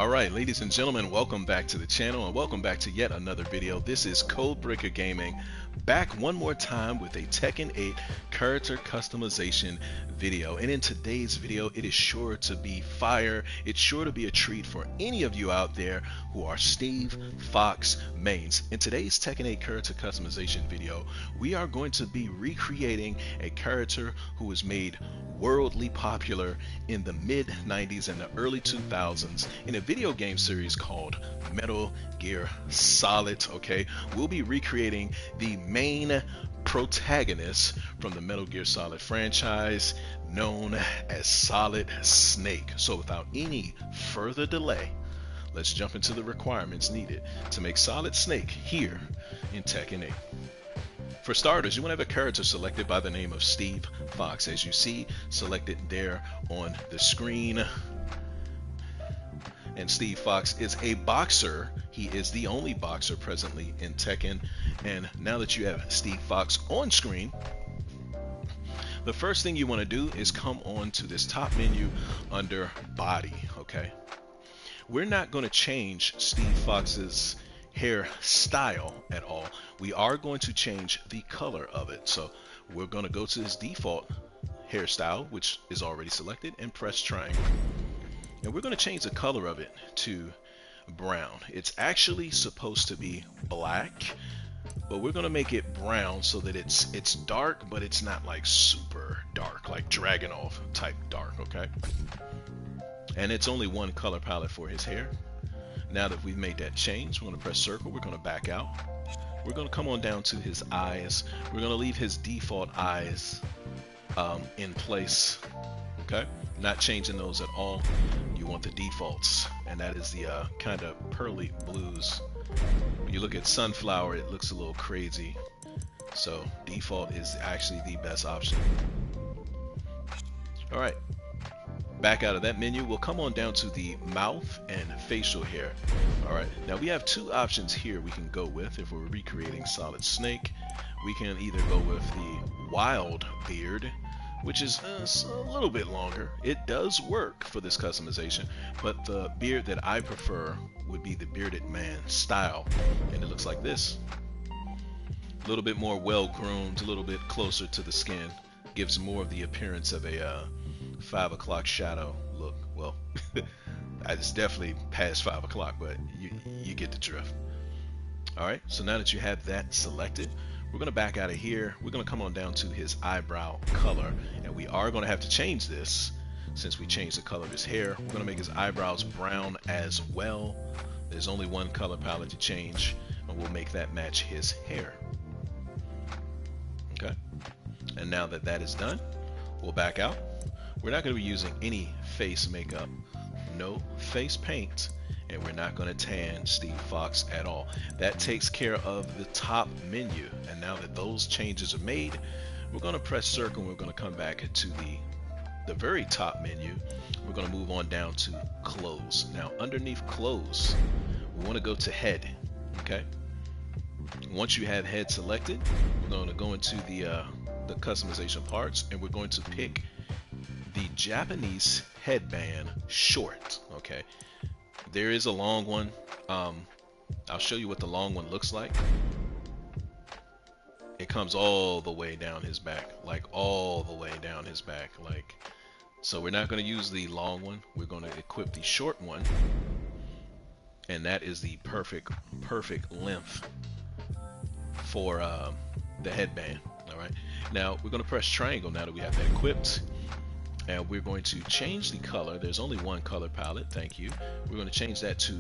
Alright, ladies and gentlemen, welcome back to the channel and welcome back to yet another video. This is Codebreaker Gaming, back one more time with a Tekken 8 character customization video. And in today's video, it is sure to be fire. It's sure to be a treat for any of you out there who are Steve Fox mains. In today's Tekken 8 character customization video, we are going to be recreating a character who was made worldly popular in the mid 90s and the early 2000s in a video game series called Metal Gear Solid. Okay, we'll be recreating the main protagonist from the Metal Gear Solid franchise, known as Solid Snake. So without any further delay, let's jump into the requirements needed to make Solid Snake here in Tekken 8. For starters, you want to have a character selected by the name of Steve Fox, as you see selected there on the screen. And Steve Fox is a boxer. He is the only boxer presently in Tekken. And now that you have Steve Fox on screen, the first thing you want to do is come on to this top menu under body. Okay, we're not going to change Steve Fox's hairstyle at all. We are going to change the color of it. So we're going to go to his default hairstyle, which is already selected, and press triangle. And we're going to change the color of it to brown. It's actually supposed to be black, but we're going to make it brown so that it's dark, but it's not like super dark, like Dragunov type dark. Okay, and it's only one color palette for his hair. Now that we've made that change, we're going to press circle. We're going to back out. We're going to come on down to his eyes. We're going to leave his default eyes in place. Okay, not changing those at all. You want the defaults, and that is the kind of pearly blues. When you look at Sunflower, it looks a little crazy. So default is actually the best option. All right. Back out of that menu, we'll come on down to the mouth and facial hair. Alright, now we have two options here we can go with. If we're recreating Solid Snake, we can either go with the wild beard, which is a little bit longer. It does work for this customization, but the beard that I prefer would be the bearded man style, and it looks like this. A little bit more well-groomed, a little bit closer to the skin, gives more of the appearance of a 5 o'clock shadow look. Well, it's definitely past 5 o'clock, but you get the drift. Alright, so now that you have that selected, we're going to back out of here. We're going to come on down to his eyebrow color, and we are going to have to change this since we changed the color of his hair. We're going to make his eyebrows brown as well. There's only one color palette to change, and we'll make that match his hair. Okay, and now that that is done, we'll back out. We're not going to be using any face makeup, no face paint, and we're not going to tan Steve Fox at all. That takes care of the top menu. And now that those changes are made, we're going to press circle and we're going to come back to the very top menu. We're going to move on down to clothes. Now underneath clothes, we want to go to head. Okay, once you have head selected, we're going to go into the customization parts, and we're going to pick the Japanese headband short. Okay, there is a long one. I'll show you what the long one looks like. It comes all the way down his back, like all the way down his back, like. So we're not going to use the long one. We're going to equip the short one, and that is the perfect length for the headband. All right, now we're going to press triangle now that we have that equipped. And we're going to change the color. There's only one color palette, thank you. We're going to change that to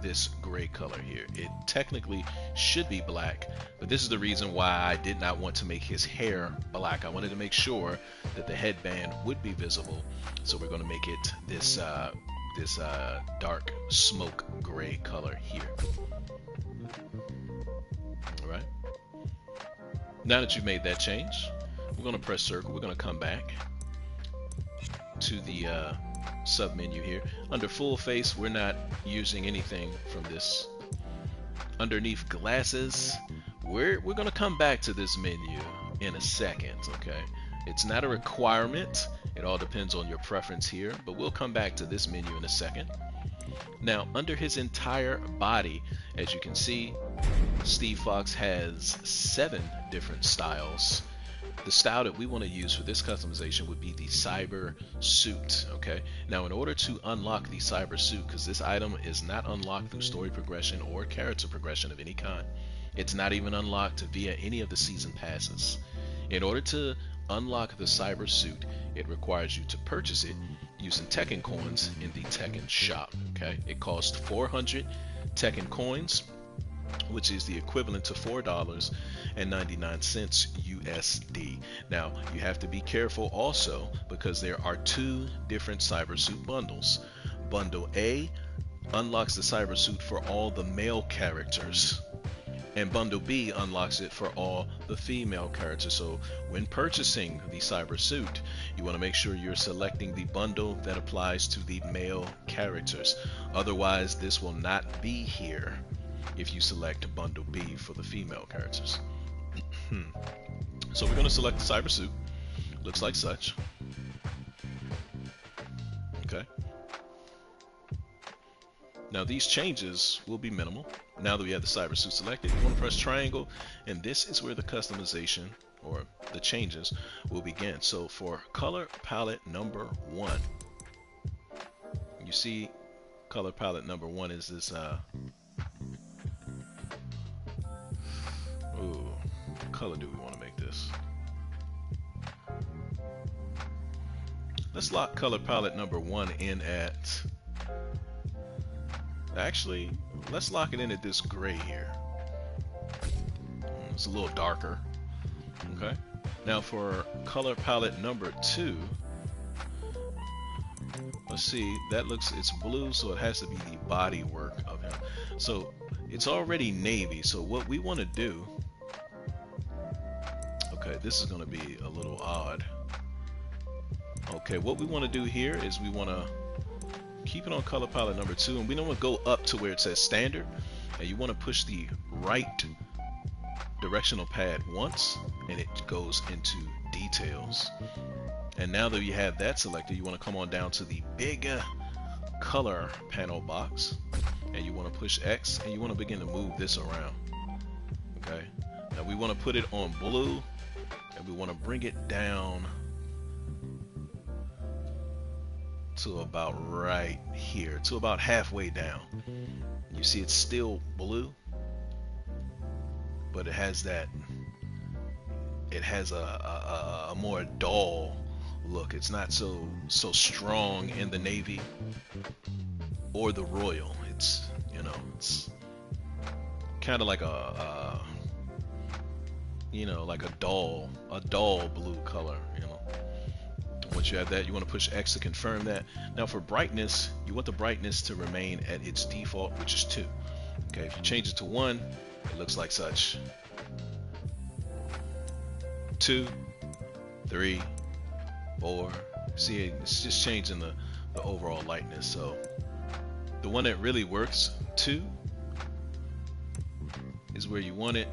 this gray color here. It technically should be black, but this is the reason why I did not want to make his hair black. I wanted to make sure that the headband would be visible. So we're going to make it this dark smoke gray color here. All right. Now that you've made that change, we're going to press circle. We're going to come back to the sub menu here. Under full face, we're not using anything from this. Underneath glasses, we're going to come back to this menu in a second. Okay, it's not a requirement. It all depends on your preference here, but we'll come back to this menu in a second. Now, under his entire body, as you can see, Steve Fox has 7 different styles. The style that we want to use for this customization would be the cyber suit. Okay, now in order to unlock the cyber suit, because this item is not unlocked through story progression or character progression of any kind, it's not even unlocked via any of the season passes. In order to unlock the cyber suit, it requires you to purchase it using Tekken coins in the Tekken shop. Okay, it costs 400 Tekken coins, which is the equivalent to $4.99 USD. Now, you have to be careful also because there are 2 different cyber suit bundles. Bundle A unlocks the cyber suit for all the male characters, and Bundle B unlocks it for all the female characters. So when purchasing the cyber suit, you want to make sure you're selecting the bundle that applies to the male characters. Otherwise, this will not be here if you select Bundle B for the female characters. So we're going to select the cyber suit. Looks like such. Okay. Now these changes will be minimal. Now that we have the cyber suit selected, you want to press triangle, and this is where the customization or the changes will begin. So for color palette number 1, you see color palette number 1 is this what color do we want to make this? Let's lock color palette number 1 in at, actually, let's lock it in at this gray here. It's a little darker. Okay. Now for color palette number 2, let's see, that looks, it's blue, so it has to be the body work of him. So it's already navy, so what we want to do, okay, this is going to be a little odd. Okay, what we want to do here is we want to keep it on color palette number 2, and we don't want to go up to where it says standard, and you want to push the right directional pad once, and it goes into details. And now that you have that selected, you want to come on down to the bigger color panel box, and you want to push X, and you want to begin to move this around. Okay, now we want to put it on blue, and we want to bring it down to about right here, to about halfway down. You see it's still blue, but it has that, it has a more dull look. It's not so strong in the navy or the royal. It's, you know, it's kind of like a you know, like a dull blue color, you know. Once you have that, you want to push X to confirm that. Now for brightness, you want the brightness to remain at its default, which is 2. Okay, if you change it to 1, it looks like such. 2, 3, 4. See, it's just changing the overall lightness. So the one that really works, 2, is where you want it.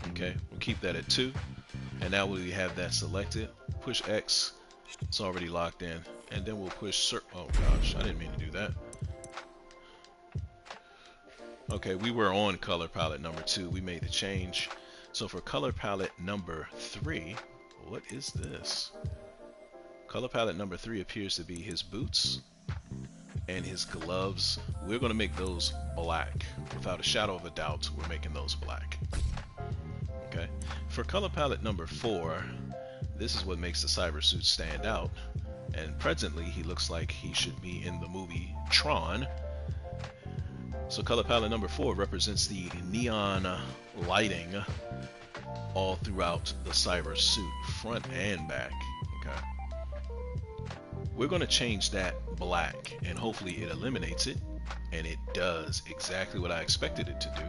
Okay, we'll keep that at 2. And now we have that selected. Push X, it's already locked in. And then we'll push oh gosh, I didn't mean to do that. Okay, we were on color palette number 2. We made the change. So for color palette number 3, what is this? Color palette number 3 appears to be his boots and his gloves. We're going to make those black. Without a shadow of a doubt, we're making those black. Okay. For color palette number 4, this is what makes the cyber suit stand out. And presently, he looks like he should be in the movie Tron. So color palette number 4 represents the neon lighting all throughout the cyber suit, front and back. Okay. We're going to change that black, and hopefully it eliminates it, and it does exactly what I expected it to do.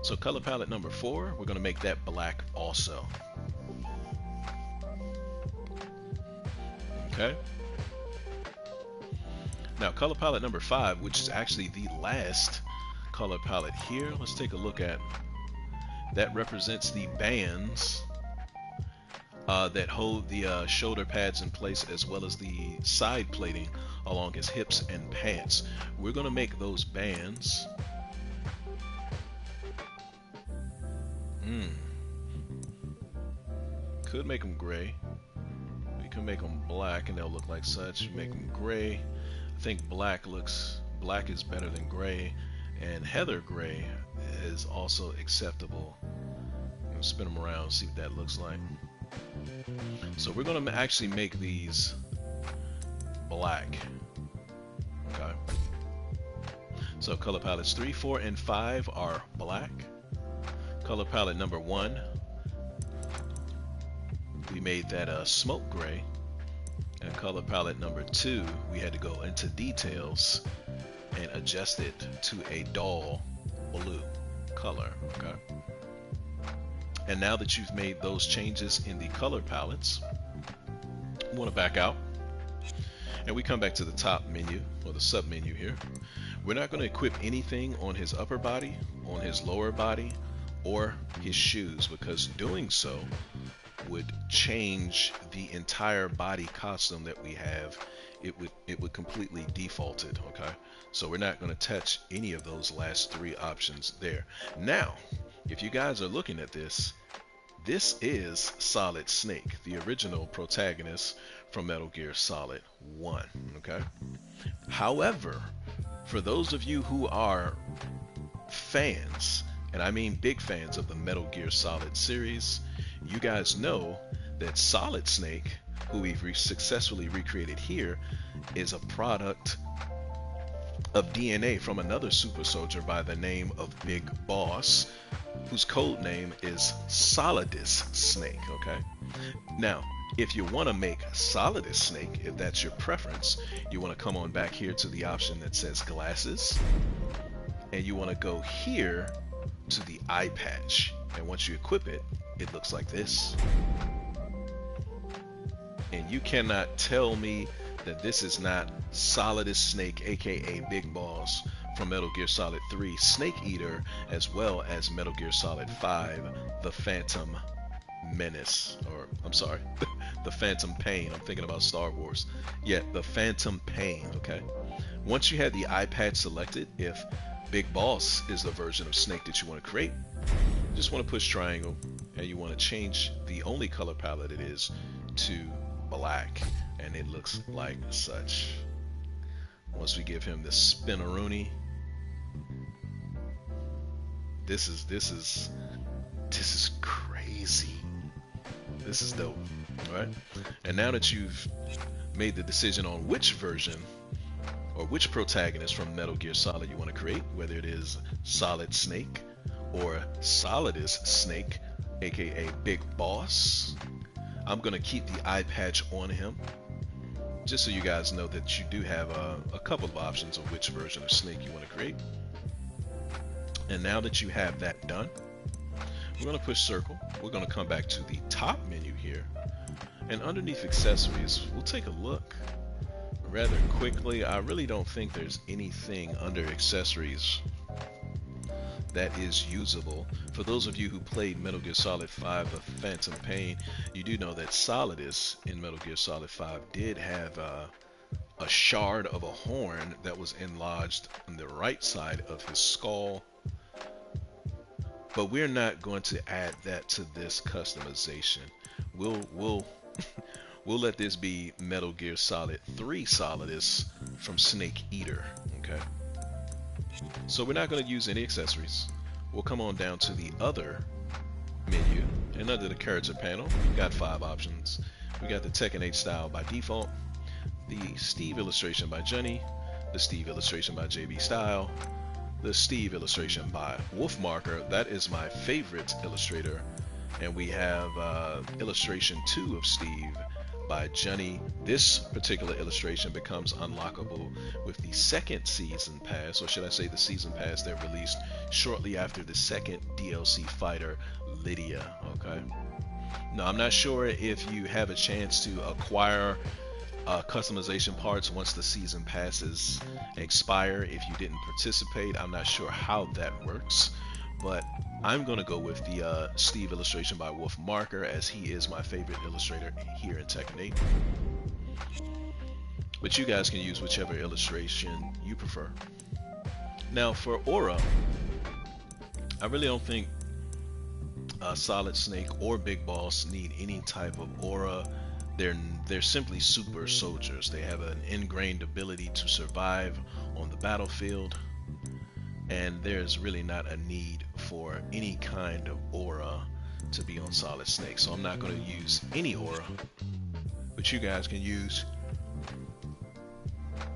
So color palette number 4, we're going to make that black also. Okay. Now color palette number 5, which is actually the last color palette here, let's take a look at. That represents the bands that hold the shoulder pads in place, as well as the side plating along his hips and pants. We're going to make those bands. Could make them gray. We can make them black and they'll look like such. Make them gray. I think black is better than gray, and heather gray is also acceptable. Spin them around, see what that looks like. So we're going to actually make these black. Okay. So color palettes 3, 4, and 5 are black. Color palette number 1, we made that smoke gray. And color palette number 2, we had to go into details and adjust it to a dull blue color. Okay. And now that you've made those changes in the color palettes, we want to back out and we come back to the top menu, or the sub menu here. We're not going to equip anything on his upper body, on his lower body, or his shoes, because doing so would change the entire body costume that we have. It would completely default it. Okay, so we're not going to touch any of those last 3 options there. Now, if you guys are looking at this, this is Solid Snake, the original protagonist from Metal Gear Solid 1. Okay. However, for those of you who are fans, and I mean big fans of the Metal Gear Solid series, you guys know that Solid Snake, who we've successfully recreated here, is a product of DNA from another super soldier by the name of Big Boss, whose code name is Solidus Snake. Okay. Now, if you want to make Solidus Snake, if that's your preference, you want to come on back here to the option that says glasses, and you want to go here to the eye patch. And once you equip it, it looks like this. And you cannot tell me that this is not Solidus Snake, aka Big Boss, from Metal Gear Solid 3 Snake Eater, as well as Metal Gear Solid 5 The Phantom Menace, or I'm sorry, The Phantom Pain. I'm thinking about Star Wars. Yeah, The Phantom Pain. Okay. Once you have the eye patch selected, if Big Boss is the version of Snake that you want to create, you just want to push triangle, and you want to change the only color palette it is to black, and it looks like such. Once we give him the spinneroonie, this is crazy. This is dope. All right. And now that you've made the decision on which version or which protagonist from Metal Gear Solid you want to create, whether it is Solid Snake or Solidus Snake, aka Big Boss, I'm gonna keep the eye patch on him, just so you guys know that you do have a couple of options of which version of Snake you want to create. And now that you have that done, we're going to push circle. We're going to come back to the top menu here, and underneath accessories, we'll take a look rather quickly. I really don't think there's anything under accessories that is usable. For those of you who played Metal Gear Solid 5 The Phantom Pain, you do know that Solidus in Metal Gear Solid 5 did have a shard of a horn that was enlarged on the right side of his skull. But we're not going to add that to this customization. We'll let this be Metal Gear Solid 3 Solidus from Snake Eater. Okay. So we're not going to use any accessories. We'll come on down to the other menu, and under the character panel, we've got 5 options. We got the Tekken 8 style by default, the Steve illustration by Johnny, the Steve illustration by JB Style, the Steve illustration by Wolfmarker. That is my favorite illustrator. And we have illustration 2 of Steve by Johnny. This particular illustration becomes unlockable with the second season pass, or should I say the season pass that released shortly after the second DLC fighter, Lydia. Okay. Now, I'm not sure if you have a chance to acquire customization parts once the season passes expire. If you didn't participate, I'm not sure how that works, but I'm going to go with the Steve illustration by Wolf Marker, as he is my favorite illustrator here in Tekken 8. But you guys can use whichever illustration you prefer. Now for Aura, I really don't think Solid Snake or Big Boss need any type of aura. They're simply super soldiers. They have an ingrained ability to survive on the battlefield, and there's really not a need for any kind of aura to be on Solid Snake. So I'm not going to use any aura, but you guys can use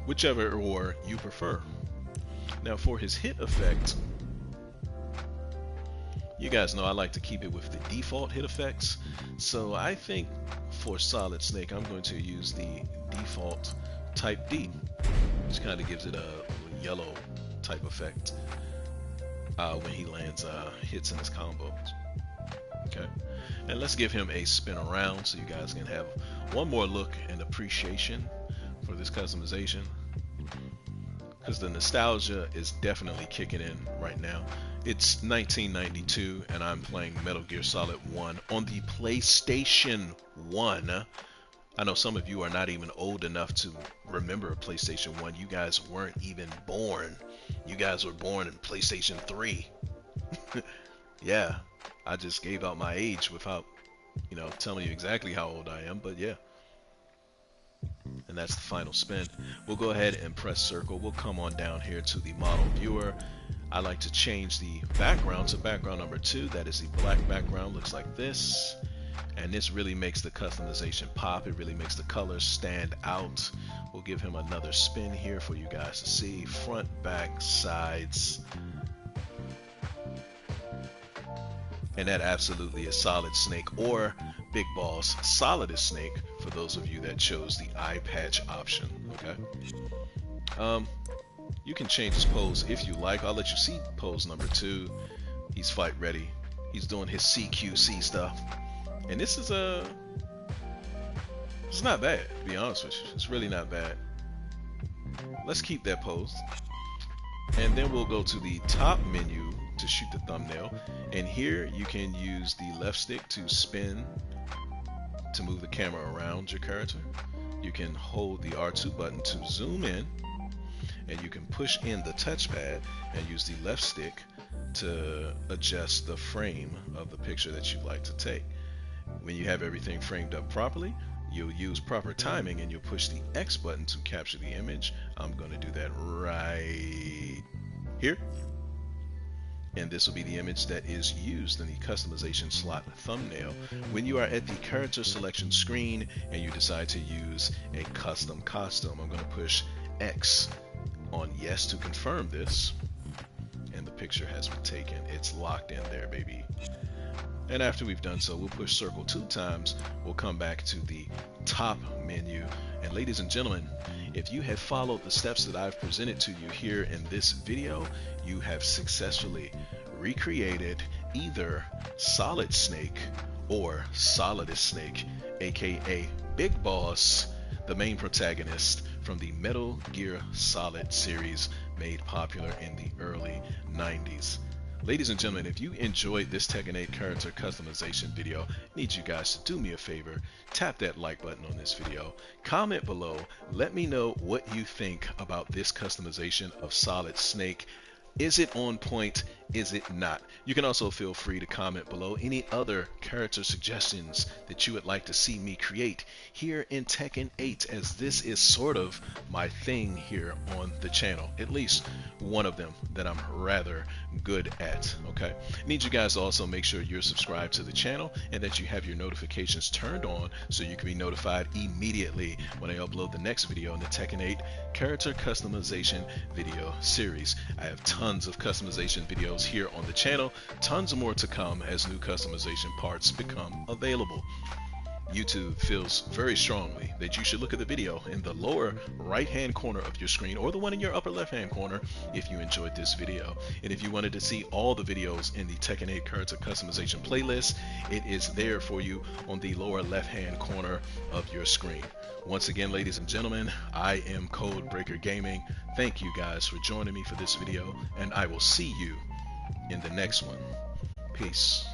whichever aura you prefer. Now for his hit effect, you guys know I like to keep it with the default hit effects, so I think for Solid Snake I'm going to use the default type D, which kind of gives it a yellow type effect when he lands hits in his combos. Okay, and let's give him a spin around so you guys can have one more look and appreciation for this customization, because the nostalgia is definitely kicking in right now. It's 1992 and I'm playing Metal Gear Solid 1 on the PlayStation 1. I know some of you are not even old enough to remember a PlayStation 1. You guys weren't even born. You guys were born in PlayStation 3. Yeah, I just gave out my age without, telling you exactly how old I am, but yeah. And that's the final spin. We'll go ahead and press circle. We'll come on down here to the model viewer. I like to change the background to background number 2. That is the black background. Looks like this. And this really makes the customization pop. It really makes the colors stand out. We'll give him another spin here for you guys to see. Front, back, sides. And that absolutely is Solid Snake, or Big Boss Solidest Snake for those of you that chose the eye patch option. Okay. You can change his pose if you like. I'll let you see pose number 2. He's fight ready. He's doing his CQC stuff. And this is it's not bad, to be honest with you. It's really not bad. Let's keep that pose. And then we'll go to the top menu to shoot the thumbnail. And here you can use the left stick to spin to move the camera around your character. You can hold the R2 button to zoom in. And you can push in the touchpad and use the left stick to adjust the frame of the picture that you'd like to take. When you have everything framed up properly, you'll use proper timing and you'll push the X button to capture the image. I'm going to do that right here. And this will be the image that is used in the customization slot thumbnail when you are at the character selection screen and you decide to use a custom costume. I'm going to push X on yes to confirm this, and the picture has been taken. It's locked in there, baby. And after we've done so, we'll push circle 2 times. We'll come back to the top menu. And ladies and gentlemen, if you have followed the steps that I've presented to you here in this video, you have successfully recreated either Solid Snake or Solidest Snake, aka Big Boss, the main protagonist from the Metal Gear Solid series made popular in the early 90s. Ladies and gentlemen, if you enjoyed this Tekken 8 character customization video, I need you guys to do me a favor. Tap that like button on this video. Comment below. Let me know what you think about this customization of Solid Snake. Is it on point? Is it not? You can also feel free to comment below any other character suggestions that you would like to see me create here in Tekken 8, as this is sort of my thing here on the channel. At least one of them that I'm rather good at. Okay, need you guys to also make sure you're subscribed to the channel and that you have your notifications turned on so you can be notified immediately when I upload the next video in the Tekken 8 character customization video series. I have tons of customization videos here on the channel, tons more to come as new customization parts become available. YouTube feels very strongly that you should look at the video in the lower right hand corner of your screen, or the one in your upper left hand corner if you enjoyed this video. And if you wanted to see all the videos in the Tekken 8 character customization playlist, it is there for you on the lower left hand corner of your screen. Once again, ladies and gentlemen, I am Codebreaker Gaming. Thank you guys for joining me for this video, and I will see you in the next one. Peace.